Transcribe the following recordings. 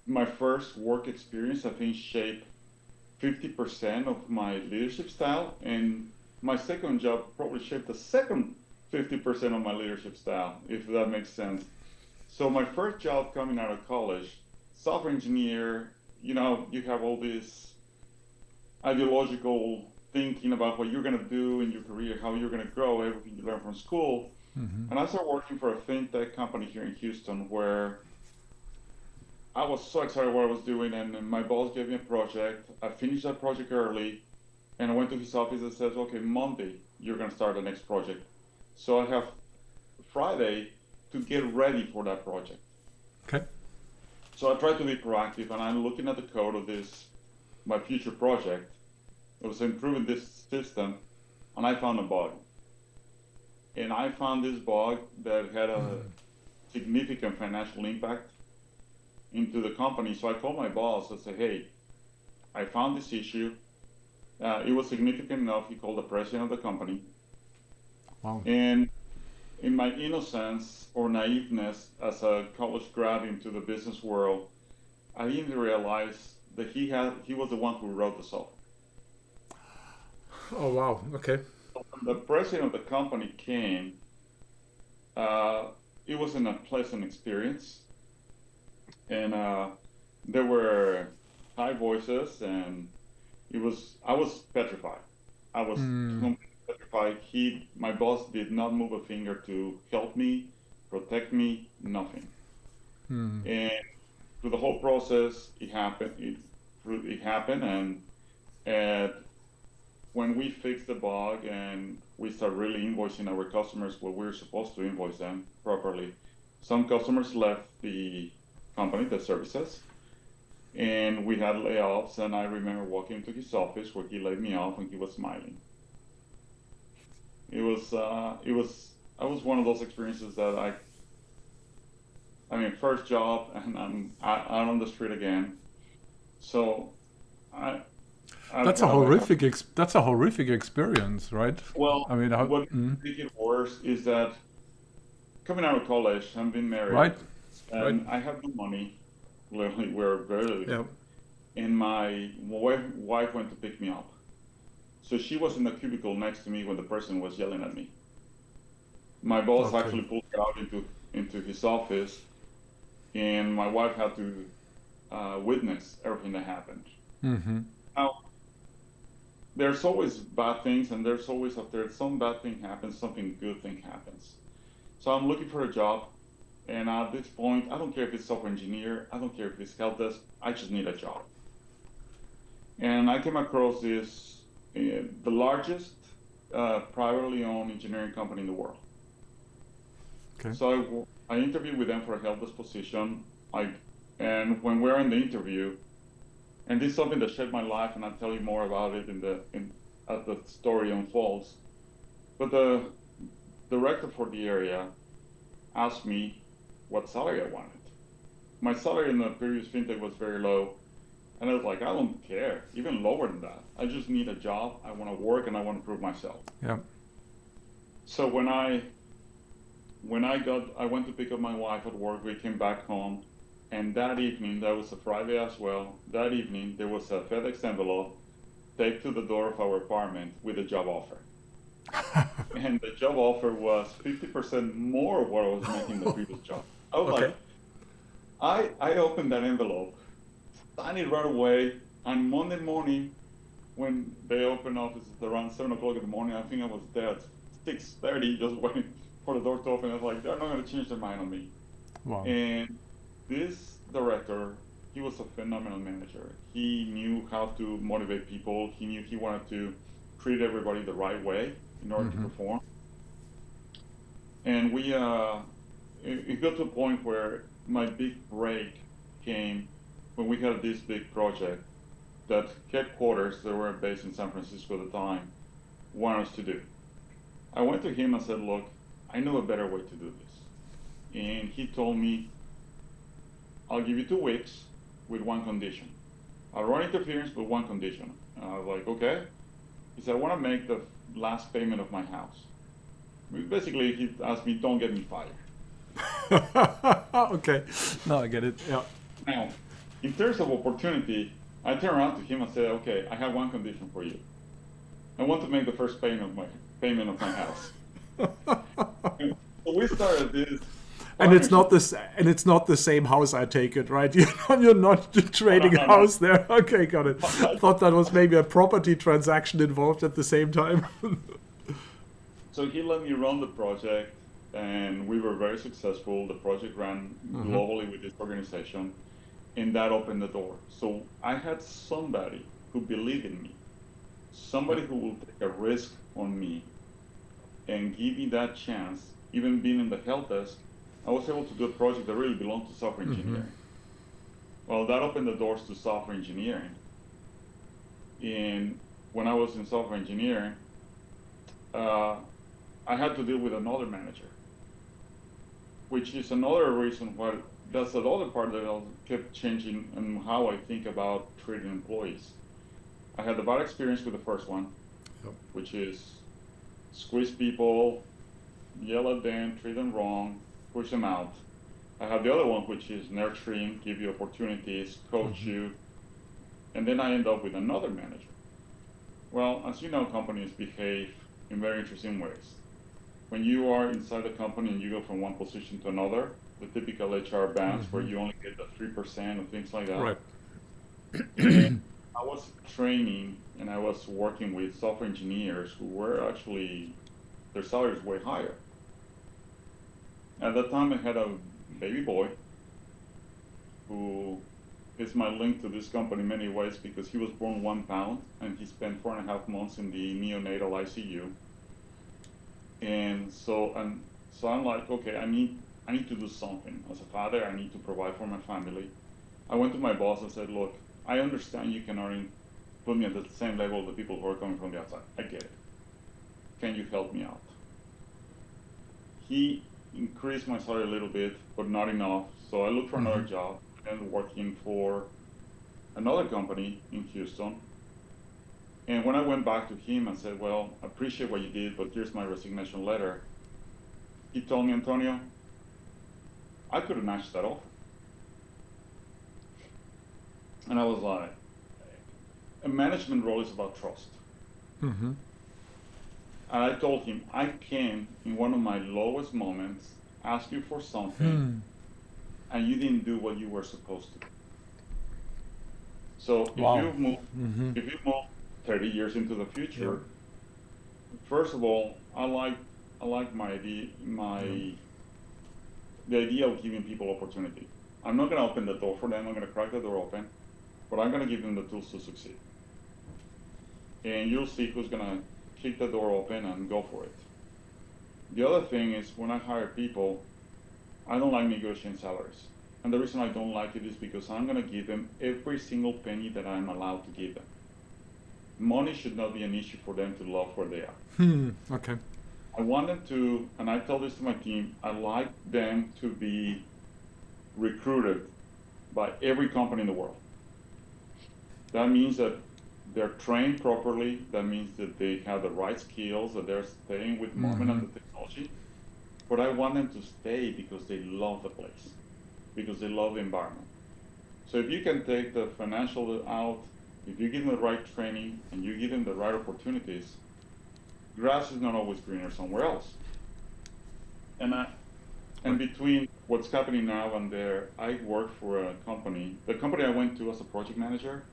my first work experience, I think, shaped 50% of my leadership style, and my second job probably shaped the second 50% of my leadership style, if that makes sense. So my first job coming out of college, software engineer, you have all this ideological thinking about what you're going to do in your career, how you're going to grow, everything you learn from school. Mm-hmm. And I started working for a fintech company here in Houston where I was so excited what I was doing, and my boss gave me a project. I finished that project early, and I went to his office and says, "Okay, Monday you're gonna start the next project." So I have Friday to get ready for that project. Okay. So I tried to be proactive, and I'm looking at the code of this my future project. It was improving this system, and I found a bug. And I found this bug that had a Mm. significant financial impact into the company. So I called my boss and said, "Hey, I found this issue. It was significant enough." He called the president of the company. Wow. And in my innocence or naiveness as a college grad into the business world, I didn't realize that he was the one who wrote the software. Oh wow. Okay. When the president of the company came, uh, it wasn't a pleasant experience, and there were high voices, and I was petrified. I was Mm. completely petrified. My boss did not move a finger to help me, protect me, nothing. Mm. And through the whole process, it happened. It happened, and when we fixed the bug and we start really invoicing our customers what we're supposed to invoice them properly, some customers left the company, the services, and we had layoffs. And I remember walking into his office where he laid me off, and he was smiling. I was one of those experiences that I mean, first job, and I'm out on the street again. So I, That's a I have, horrific. That's a horrific experience, right? well, I mean, how, what make it worse is that coming out of college, I'm being married, right, right. and I have no money. Literally, we're barely, Yeah. and my wife went to pick me up. So she was in the cubicle next to me when the person was yelling at me. My boss Okay. actually pulled her out into his office, and my wife had to witness everything that happened. Mm-hmm. Now, there's always bad things, and there's always after some bad thing happens, something good thing happens. So I'm looking for a job, and at this point, I don't care if it's software engineer, I don't care if it's help desk, I just need a job. And I came across the largest privately owned engineering company in the world. Okay. So I interviewed with them for a help desk position. I, and when we're in the interview, and this is something that shaped my life, and I'll tell you more about it as the story unfolds. But the director for the area asked me what salary I wanted. My salary in the previous fintech was very low, and I was like, I don't care, even lower than that. I just need a job. I want to work, and I want to prove myself. Yeah. So I went to pick up my wife at work. We came back home, and that evening, that was a Friday as well. That evening, there was a FedEx envelope taped to the door of our apartment with a job offer. And the job offer was 50% more of what I was making the previous job. I was Okay. like, I opened that envelope, signed it right away. On Monday morning, when they opened offices around 7 o'clock in the morning, I think I was there at 6:30, just waiting for the door to open. I was like, they're not going to change their mind on me. Wow. And this director, he was a phenomenal manager. He knew how to motivate people. He knew he wanted to treat everybody the right way in order to Mm-hmm. perform. And it got to a point where my big break came when we had this big project that headquarters that were based in San Francisco at the time wanted us to do. I went to him and said, look, I know a better way to do this. And he told me, I'll give you 2 weeks with one condition. I'll run interference with one condition. And I was like, okay. He said, I want to make the last payment of my house. Basically, he asked me, don't get me fired. Okay. Now I get it. Yeah. Now, in terms of opportunity, I turned around to him and said, okay, I have one condition for you. I want to make the first payment of my house. So we started this. And it's not the same house, I take it, right? You're not trading a house there. Okay, got it. I thought that was maybe a property transaction involved at the same time. So he let me run the project, and we were very successful. The project ran globally with this organization, and that opened the door. So I had somebody who believed in me, somebody who will take a risk on me and give me that chance. Even being in the help desk, I was able to do a project that really belonged to software engineering. Well, that opened the doors to software engineering. And when I was in software engineering, I had to deal with another manager, which is another reason why that's another part that I kept changing in how I think about treating employees. I had a bad experience with the first one, which is squeeze people, yell at them, treat them wrong, push them out. I have the other one, which is nurturing, give you opportunities, coach you, and then I end up with another manager. Well, as you know, companies behave in very interesting ways. When you are inside the company and you go from one position to another, the typical HR bands where you only get the 3% and things like that. Right. And I was training and I was working with software engineers who were actually, their salaries way higher. At that time, I had a baby boy who is my link to this company in many ways because he was born 1 pound and he spent 4.5 months in the neonatal ICU. And so I'm like, okay, I need to do something. As a father, I need to provide for my family. I went to my boss and said, look, I understand you cannot put me at the same level of the people who are coming from the outside. I get it. Can you help me out? He increased my salary a little bit, but not enough. So I looked for another job and working for another company in Houston. And when I went back to him and said, well, I appreciate what you did, but here's my resignation letter, he told me, Antonio, I could have matched that offer. And I was like, a management role is about trust. And I told him, I can, in one of my lowest moments, ask you for something, and you didn't do what you were supposed to do. So if you move 30 years into the future, first of all, I like the idea of giving people opportunity. I'm not going to open the door for them. I'm going to crack the door open, but I'm going to give them the tools to succeed. And you'll see who's going to kick the door open and go for it. The other thing is when I hire people, I don't like negotiating salaries. And the reason I don't like it is because I'm going to give them every single penny that I'm allowed to give them. Money should not be an issue for them to love where they are. Okay. I want them to, and I tell this to my team, I like them to be recruited by every company in the world. That means that they're trained properly. That means that they have the right skills, that they're staying with the moment and the technology. But I want them to stay because they love the place, because they love the environment. So if you can take the financial out, if you give them the right training and you give them the right opportunities, grass is not always greener somewhere else. And between what's happening now and there, I work for a company. The company I went to as a project manager,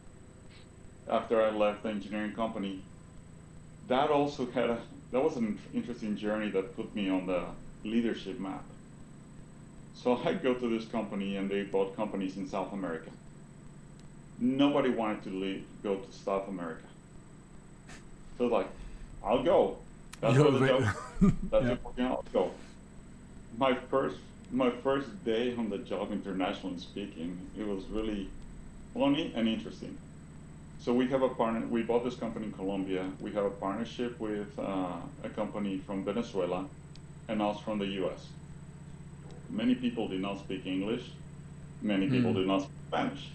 after I left the engineering company, that also that was an interesting journey that put me on the leadership map. So I go to this company and they bought companies in South America. Nobody wanted to go to South America. So like, I'll go. That's what the job. That's it. I'll go. My first day on the job, internationally speaking, it was really funny and interesting. So we have a partner. We bought this company in Colombia. We have a partnership with a company from Venezuela, and us from the U.S. Many people did not speak English. Many people did not speak Spanish.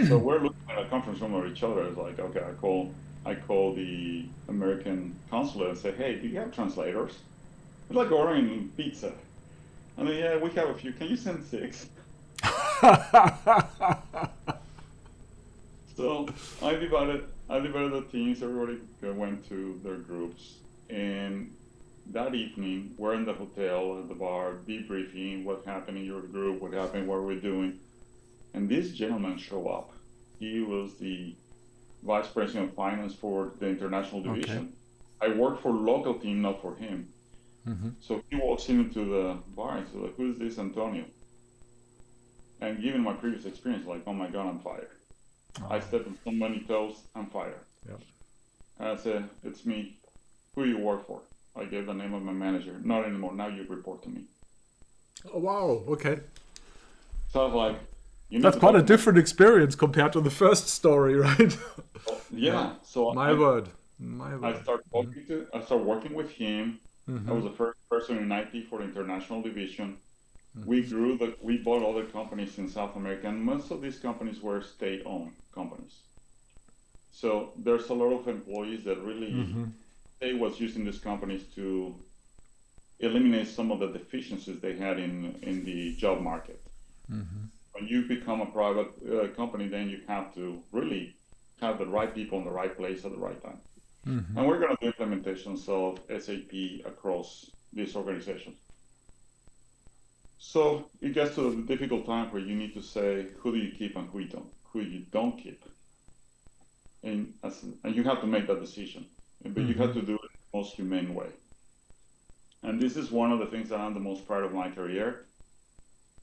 So we're looking at a conference room of each other. It's like, okay, I call the American consulate and say, hey, do you have translators? It's like ordering pizza. And then, yeah, we have a few. Can you send 6? I divided the teams. Everybody went to their groups, and that evening we're in the hotel at the bar debriefing what happened in your group, what happened, what we're doing, and this gentleman showed up. He was the vice president of finance for the international division. Okay. I worked for local team, not for him. Mm-hmm. So he walks into the bar and says, like, "Who's this Antonio?" And given my previous experience, like, oh my God, I'm fired. Oh. I stepped on so many toes, I'm fired. Yeah. And I said, "It's me. Who you work for?" I gave the name of my manager. "Not anymore. Now you report to me." Oh, wow. Okay. So I was like, that's quite a different experience compared to the first story, right? Well, yeah. So my word. I started working with him. Mm-hmm. I was the first person in IT for the international division. Mm-hmm. We bought other companies in South America, and most of these companies were state-owned companies. So there's a lot of employees that really they was using these companies to eliminate some of the deficiencies they had in the job market. Mm-hmm. When you become a private company, then you have to really have the right people in the right place at the right time. Mm-hmm. And we're going to do implementations of SAP across this organization. So it gets to the difficult time where you need to say, who do you keep and who you don't keep? And you have to make that decision. But you have to do it in the most humane way. And this is one of the things that I'm the most proud of my career,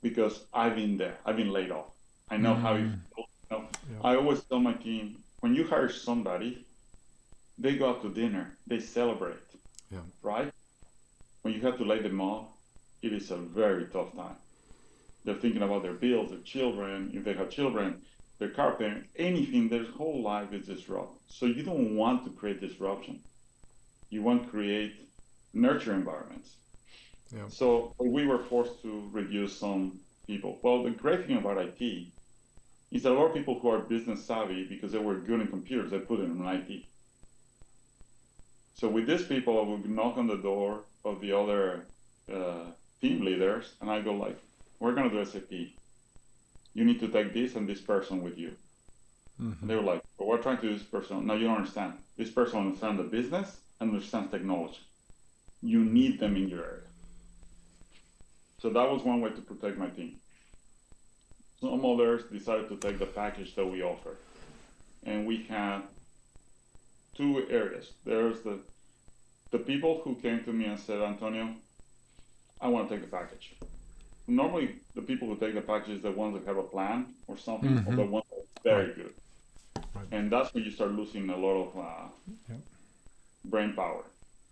because I've been there. I've been laid off. I know how you feel. You know? Yeah. I always tell my team, when you hire somebody, they go out to dinner, they celebrate, right? When you have to lay them off, it is a very tough time. They're thinking about their bills, their children, if they have children, their car payment, anything, their whole life is disrupted. So you don't want to create disruption. You want to create nurture environments. Yeah. So we were forced to reduce some people. Well, the great thing about IT is that a lot of people who are business savvy, because they were good in computers, they put it in IT. So with these people, I would knock on the door of the other team leaders, and I go like, "We're going to do SAP. You need to take this and this person with you." Mm-hmm. And they were like, "But we're trying to do this person." "No, you don't understand. This person understands the business and understands technology. You need them in your area." So that was one way to protect my team. Some others decided to take the package that we offer. And we had two areas. There's the people who came to me and said, "Antonio, I want to take the package." Normally, the people who take the package is the ones that have a plan or something, or the ones that are very good. Right. And that's when you start losing a lot of brain power.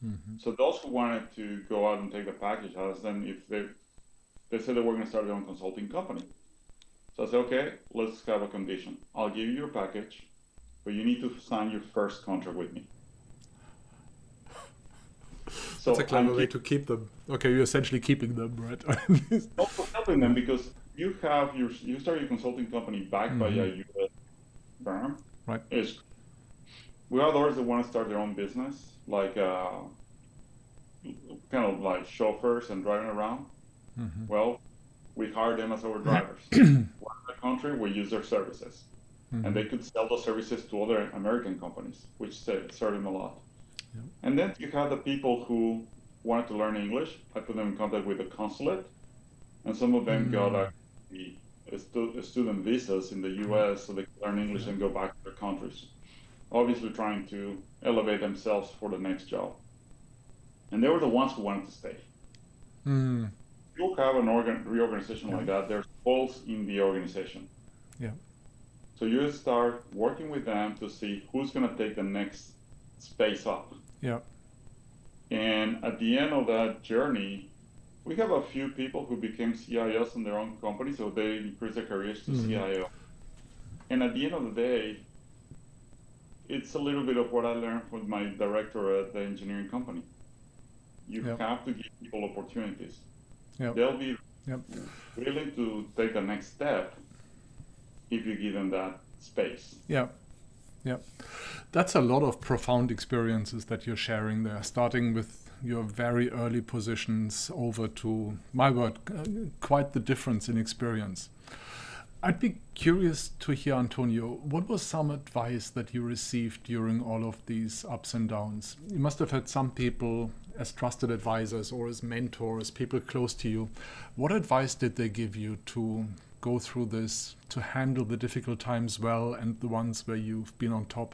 Mm-hmm. So those who wanted to go out and take the package, I asked them if they said they were going to start their own consulting company. So I said, "Okay, let's have a condition. I'll give you your package, but you need to sign your first contract with me." So that's a clever way to keep them. Okay, you're essentially keeping them, right? Also helping them, because you start your consulting company backed by a U.S. firm. Right. We have others that want to start their own business, like kind of like chauffeurs and driving around. Mm-hmm. Well, we hire them as our drivers. We're in the country, we use their services. Mm-hmm. And they could sell those services to other American companies, which serve them a lot. Yep. And then you have the people who wanted to learn English. I put them in contact with the consulate, and some of them got student visas in the U.S. so they could learn English and go back to their countries, obviously trying to elevate themselves for the next job. And they were the ones who wanted to stay. Mm. You'll have an reorganization like that. There's holes in the organization. Yeah. So you start working with them to see who's going to take the next space up. Yeah. And at the end of that journey, we have a few people who became CIOs in their own company, so they increased their careers to CIO. And at the end of the day, it's a little bit of what I learned with my director at the engineering company. You have to give people opportunities. Yep. They'll be willing to take the next step if you give them that space. Yeah. Yeah. That's a lot of profound experiences that you're sharing there, starting with your very early positions over to, my word, quite the difference in experience. I'd be curious to hear, Antonio, what was some advice that you received during all of these ups and downs? You must have had some people as trusted advisors or as mentors, people close to you. What advice did they give you to go through this, to handle the difficult times well and the ones where you've been on top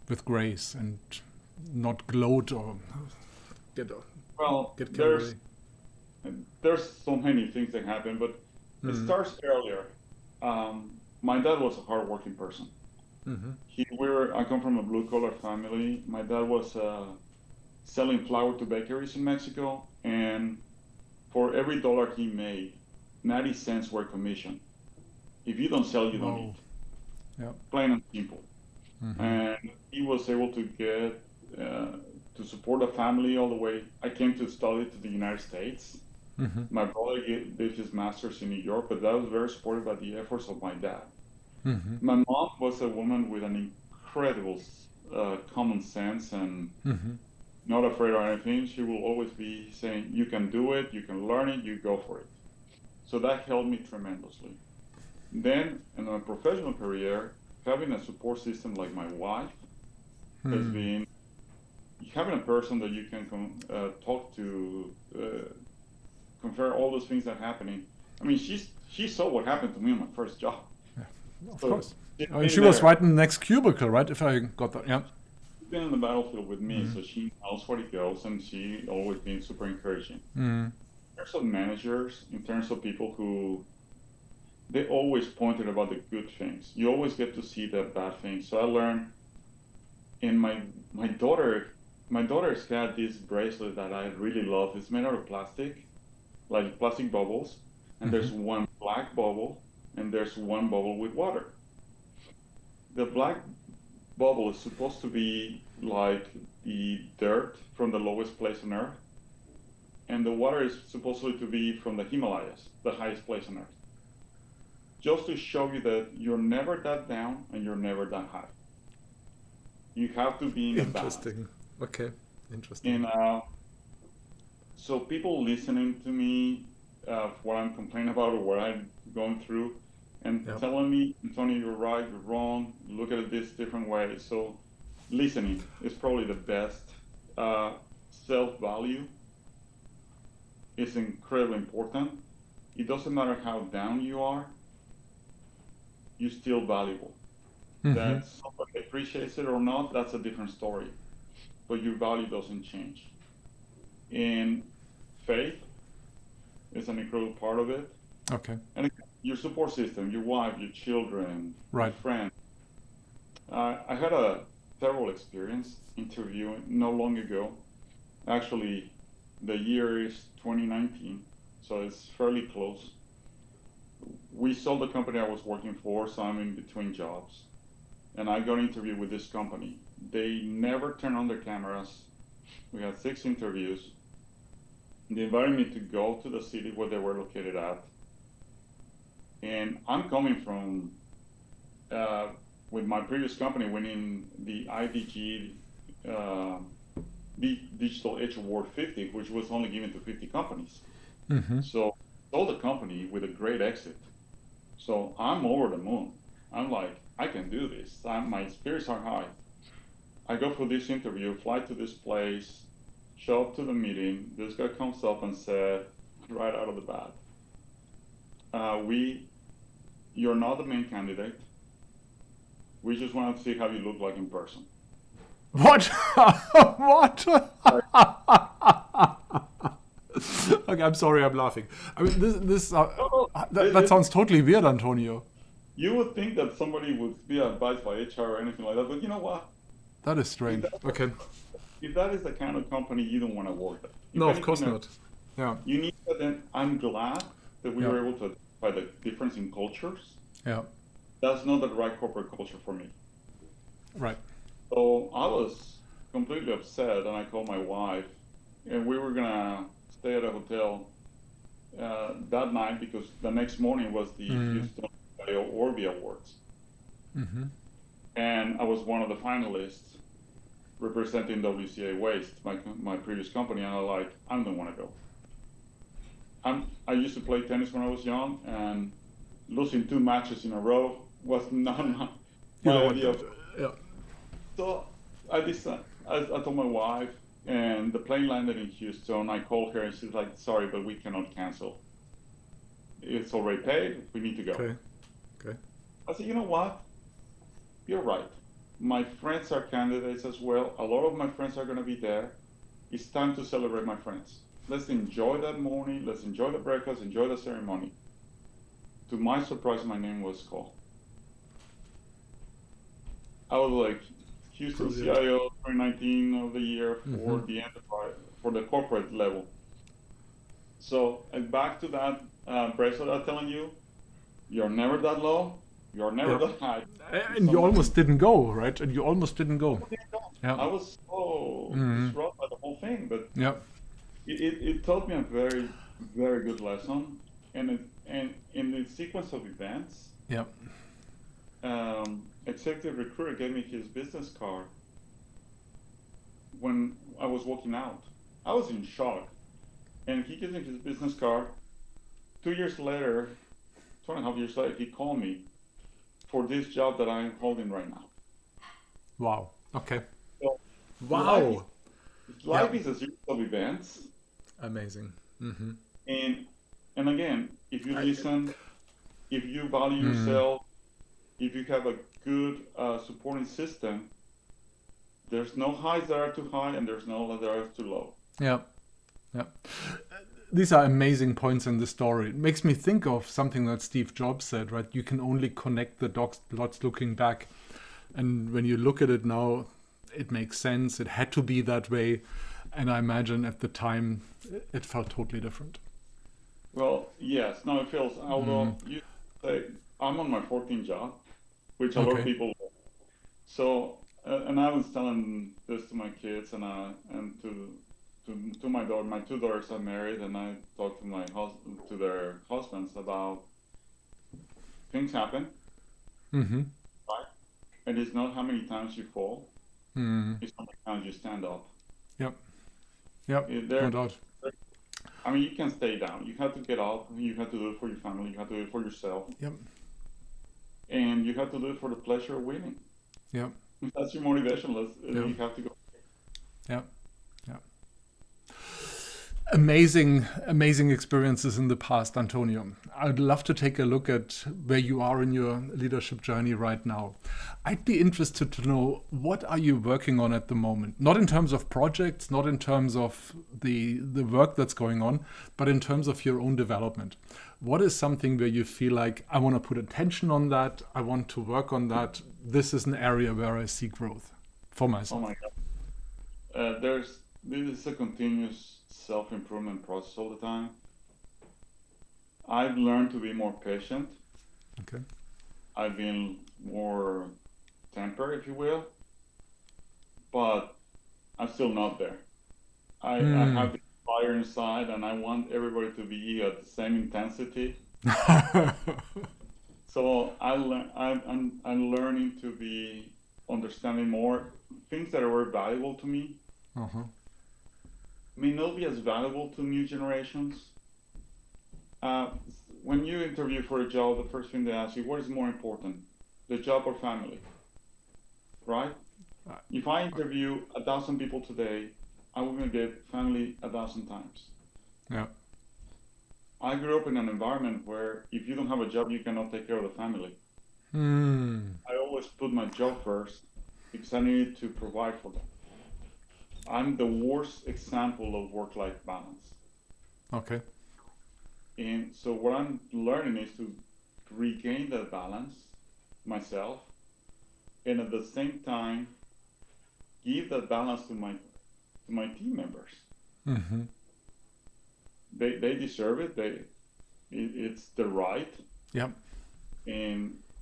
with grace and not gloat or get carried away? There's so many things that happen, but it starts earlier. My dad was a hardworking person. I come from a blue collar family. My dad was selling flour to bakeries in Mexico, and for every dollar he made, 90 cents were commission. If you don't sell, you don't eat. Yep. Plain and simple. And he was able to get to support a family all the way. I came to study to the United States. My brother did his master's in New York, but that was very supported by the efforts of my dad. My mom was a woman with an incredible common sense and not afraid of anything. She will always be saying, you can do it, you can learn it, you go for it. So that helped me tremendously. Then in my professional career, having a support system like my wife has been having a person that you can talk to, compare all those things that are happening. I mean, she saw what happened to me on my first job. Yeah, of course. She was right in the next cubicle, right? If I got that, yeah. She's been on the battlefield with me, so she knows what it goes, and she always been super encouraging. In terms of managers, in terms of people who, they always pointed about the good things. You always get to see the bad things. So I learned, and my daughter's got this bracelet that I really love. It's made out of plastic, like plastic bubbles, and there's one black bubble, and there's one bubble with water. The black bubble is supposed to be like the dirt from the lowest place on Earth, and the water is supposedly to be from the Himalayas, the highest place on Earth. Just to show you that you're never that down and you're never that high. You have to be in a balance. Interesting. Okay. Interesting. And so people listening to me, what I'm complaining about or what I'm going through, and telling me, Antonio, you're right, you're wrong, look at it this different way. So listening is probably the best. Self-value is incredibly important. It doesn't matter how down you are, you're still valuable. That somebody appreciates it or not, that's a different story. But your value doesn't change. And faith is an incredible part of it. Okay. And again, your support system, your wife, your children, your friends. I had a terrible experience interviewing not long ago. Actually, the year is 2019, so it's fairly close. We sold the company I was working for, so I'm in between jobs. And I got an interview with this company. They never turn on their cameras. We had 6 interviews. They invited me to go to the city where they were located at. And I'm coming from, with my previous company, winning the IDG Digital Edge Award 50, which was only given to 50 companies. So sold the company with a great exit. So I'm over the moon. I'm like, I can do this. My spirits are high. I go for this interview, fly to this place, show up to the meeting. This guy comes up and said, right out of the bat, you're not the main candidate. We just want to see how you look like in person. What? What? Okay, I'm sorry, I'm laughing. I mean, that sounds totally weird, Antonio. You would think that somebody would be advised by HR or anything like that, but you know what? That is strange. Okay. If that is the kind of company you don't want to work at. No, of course not. Yeah. You need to then, I'm glad that we were able to identify the difference in cultures. Yeah. That's not the right corporate culture for me. Right. So I was completely upset, and I called my wife, and we were gonna stay at a hotel that night because the next morning was the Houston Orby Awards. And I was one of the finalists representing WCA Waste, my previous company, and I don't want to go. I used to play tennis when I was young, and losing 2 matches in a row was not You my don't want idea that. of. Yeah. So I decided, I told my wife, and the plane landed in Houston. I called her, and she's like, "Sorry, but we cannot cancel. It's already paid. We need to go." Okay. Okay. I said, "You know what? You're right. My friends are candidates as well. A lot of my friends are going to be there. It's time to celebrate my friends. Let's enjoy that morning. Let's enjoy the breakfast, enjoy the ceremony." To my surprise, my name was called. I was like Houston Brilliant. CIO 2019 of the year for Mm-hmm. the enterprise, for the corporate level. So back to that bracelet I'm telling you, you're never that low, you're never Yeah. that high. If And you somebody, almost didn't go, right? And you almost didn't go. Yeah. I was so Mm-hmm. disrupted by the whole thing, but Yeah. it taught me a very, very good lesson. And in the sequence of events, Yeah. executive recruiter gave me his business card when I was walking out. I was in shock. And he gives me his business card. 2 years later, 2.5 years later, he called me for this job that I'm holding right now. Wow. Okay. So Wow. life is a series of events. Amazing. Mm-hmm. And again, if you listen, if you value yourself, if you have a good supporting system, there's no highs that are too high and there's no lows that are too low. Yeah. Yeah. These are amazing points in the story. It makes me think of something that Steve Jobs said, right? You can only connect the dots looking back. And when you look at it now, it makes sense. It had to be that way. And I imagine at the time, it felt totally different. Well, yes, no, it feels, although you say, I'm on my 14th job, which a lot of people. So, and I was telling this to my kids and to my daughter. My two daughters are married, and I talked to my husband, to their husbands about things happen, Mm-hmm. right? And it's not how many times you fall; it's how many times you stand up. Yep. Yep. No doubt. I mean, you can stay down. You have to get up. You have to do it for your family. You have to do it for yourself. Yep. And you have to do it for the pleasure of winning. Yep. If that's your motivation, you have to go. Yep. Yep. Amazing experiences in the past, Antonio. I'd love to take a look at where you are in your leadership journey right now. I'd be interested to know, what are you working on at the moment? Not in terms of projects, not in terms of the work that's going on, but in terms of your own development. What is something where you feel like, I want to put attention on that, I want to work on that, this is an area where I see growth for myself? Oh my God. This is a continuous self-improvement process all the time. I've learned to be more patient. Okay. I've been more tempered, if you will, but I'm still not there. I have the fire inside, and I want everybody to be at the same intensity. So I'm learning to be understanding more things that are very valuable to me. May not be as valuable to new generations. When you interview for a job, the first thing they ask you, what is more important, the job or family? Right? If I interview 1,000 people today, I'm going to get family 1,000 times. Yeah. I grew up in an environment where if you don't have a job, you cannot take care of the family. I always put my job first because I needed to provide for them. I'm the worst example of work-life balance. Okay. And so what I'm learning is to regain that balance myself, and at the same time, give that balance to my team members. Mm-hmm. They deserve it. It's the right. Yep.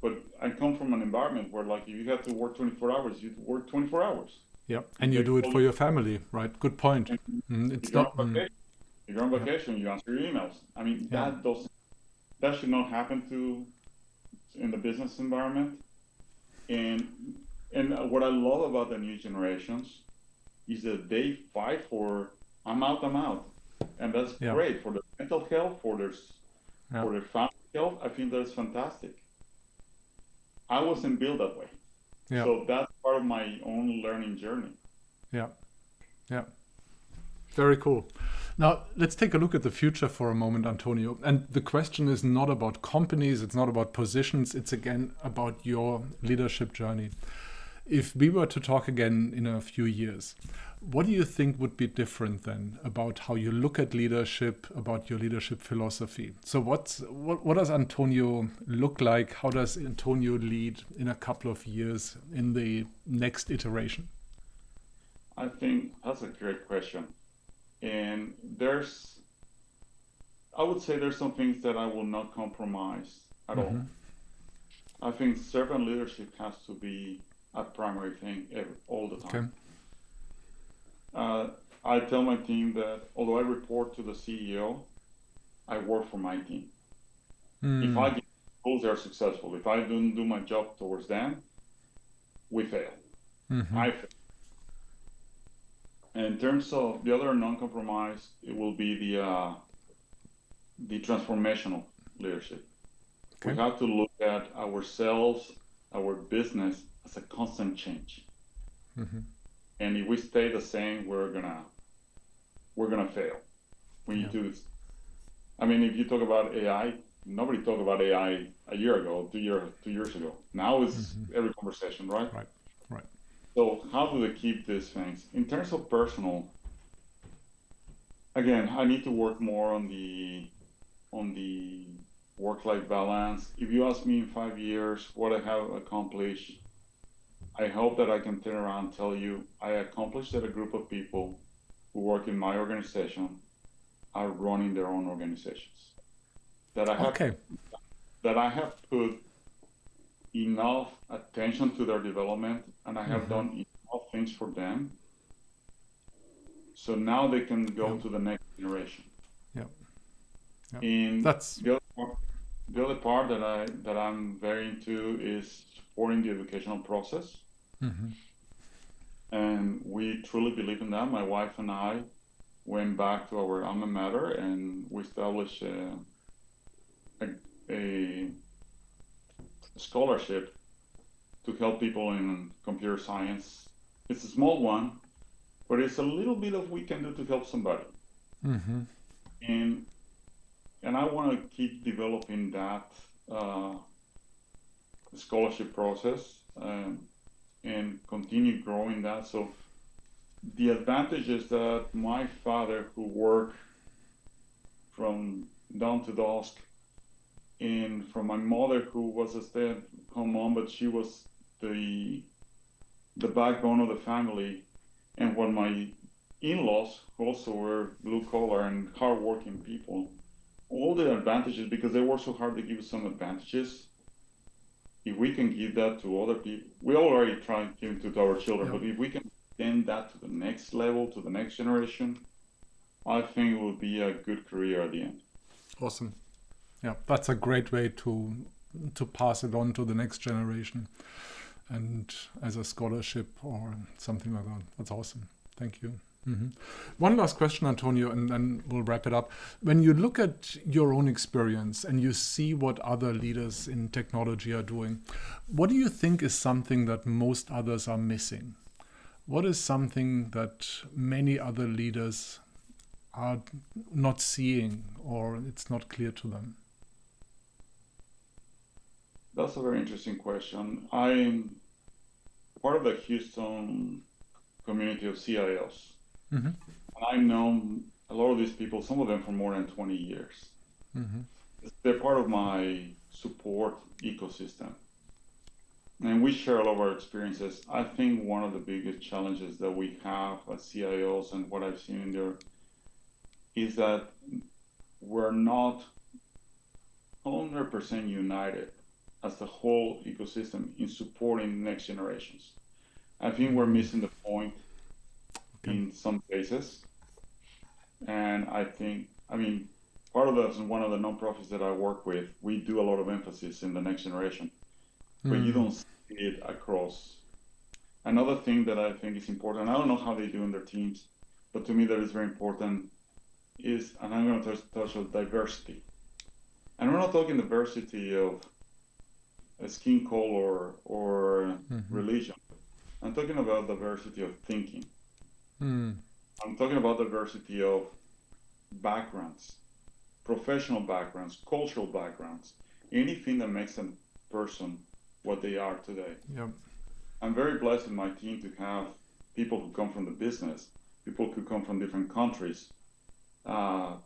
But I come from an environment where, like, if you have to work 24 hours, you work 24 hours. Yep. And you do it for your family, right? Good point. It's not. If you're on vacation, you answer your emails. I mean, that should not happen in the business environment. And what I love about the new generations is that they fight for, I'm out, and that's great for their mental health, for their family, health, I think that's fantastic. I wasn't built that way. Yeah. So that's part of my own learning journey. Yeah. Yeah. Very cool. Now, let's take a look at the future for a moment, Antonio. And the question is not about companies, it's not about positions, it's again about your leadership journey. If we were to talk again in a few years, what do you think would be different then about how you look at leadership, about your leadership philosophy? So what does Antonio look like? How does Antonio lead in a couple of years in the next iteration? I think that's a great question. And I would say there's some things that I will not compromise at all. I think servant leadership has to be a primary thing all the time. Okay. I tell my team that although I report to the CEO, I work for my team. If I get goals, they're successful. If I don't do my job towards them, we fail. I fail. And in terms of the other non-compromise, it will be the transformational leadership. Okay. We have to look at ourselves, our business as a constant change. And if we stay the same, we're gonna fail. We need to. I mean, if you talk about AI, nobody talked about AI a year ago, 2 years ago. Now it's every conversation, right? Right. So how do they keep these things? In terms of personal, again, I need to work more on the work-life balance. If you ask me in 5 years what I have accomplished, I hope that I can turn around and tell you I accomplished that a group of people who work in my organization are running their own organizations. That I have put enough attention to their development, and I have done enough things for them, so now they can go to the next generation. And that's the other part that I'm very into is supporting the educational process. And we truly believe in that. My wife and I went back to our alma mater and we established a scholarship to help people in computer science. It's a small one, but it's a little bit of we can do to help somebody. And I want to keep developing that scholarship process and continue growing that. So the advantage is that my father, who worked from dawn to dusk, and from my mother, who was a stay-at-home mom, but she was the backbone of the family, and when my in-laws also were blue-collar and hard-working people, all the advantages, because they work so hard to give us some advantages, if we can give that to other people, we already try to give it to our children, but if we can extend that to the next level, to the next generation, I think it will be a good career at the end. Awesome. Yeah, that's a great way to pass it on to the next generation, and as a scholarship or something like that. That's awesome. Thank you. One last question, Antonio, and then we'll wrap it up. When you look at your own experience and you see what other leaders in technology are doing, what do you think is something that most others are missing? What is something that many other leaders are not seeing, or it's not clear to them? That's a very interesting question. I'm part of the Houston community of CIOs. And I've known a lot of these people, some of them for more than 20 years. They're part of my support ecosystem. And we share a lot of our experiences. I think one of the biggest challenges that we have as CIOs, and what I've seen in there, is that we're not 100% united as the whole ecosystem in supporting next generations. I think we're missing the point in some cases. And part of that is one of the nonprofits that I work with, we do a lot of emphasis in the next generation, but you don't see it across. Another thing that I think is important, I don't know how they do in their teams, but to me that is very important, is, and I'm going to touch on diversity. And we're not talking diversity of skin color or religion. I'm talking about diversity of thinking. I'm talking about diversity of backgrounds, professional backgrounds, cultural backgrounds, anything that makes a person what they are today. Yep. I'm very blessed in my team to have people who come from the business, people who come from different countries,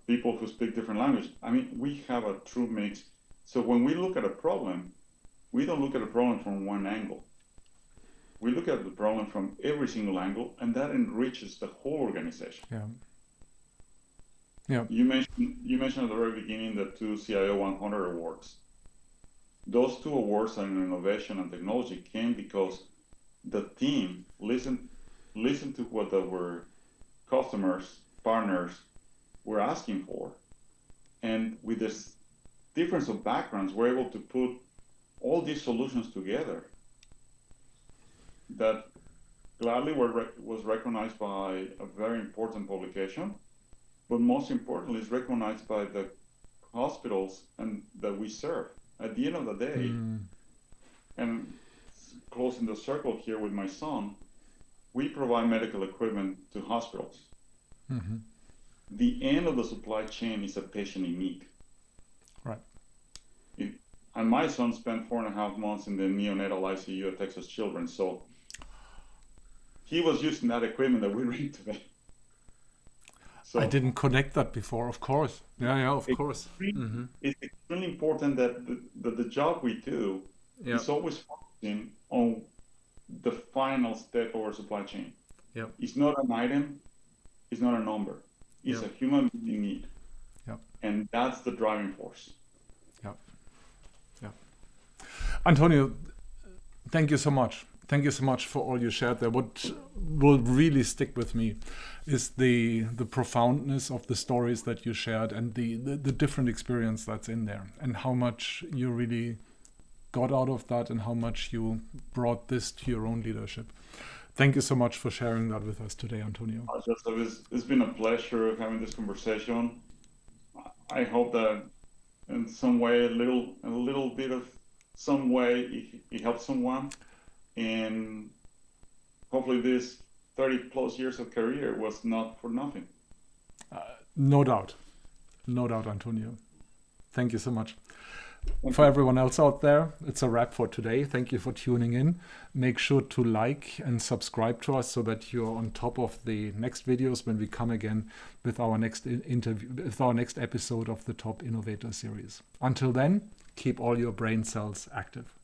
people who speak different languages. I mean, we have a true mix. So when we look at a problem, we don't look at a problem from one angle. We look at the problem from every single angle, and that enriches the whole organization. Yeah. Yeah. You mentioned at the very beginning the 2 CIO 100 awards. Those 2 awards on innovation and technology came because the team listened to what our customers, partners were asking for. And with this difference of backgrounds, we're able to put all these solutions together that gladly was recognized by a very important publication, but most importantly is recognized by the hospitals and that we serve. At the end of the day, and closing the circle here with my son, we provide medical equipment to hospitals. The end of the supply chain is a patient in need. Right. And my son spent 4.5 months in the neonatal ICU at Texas Children's, so he was using that equipment that we bring today. So I didn't connect that before, of course. Yeah, of course. It's extremely important that the job we do is always focusing on the final step of our supply chain. Yep. It's not an item, it's not a number. It's a human being need. Yep. And that's the driving force. Yep. Yep. Antonio, thank you so much. Thank you so much for all you shared there. What will really stick with me is the profoundness of the stories that you shared and the different experience that's in there, and how much you really got out of that and how much you brought this to your own leadership. Thank you so much for sharing that with us today, Antonio. It's been a pleasure having this conversation. I hope that in some way, a little bit of some way, it helps someone. And hopefully this 30 plus years of career was not for nothing. No doubt, Antonio. Thank you so much. For everyone else out there, it's a wrap for today. Thank you for tuning in. Make sure to like and subscribe to us so that you're on top of the next videos when we come again with our next interview, with our next episode of the Top Innovator series. Until then, keep all your brain cells active.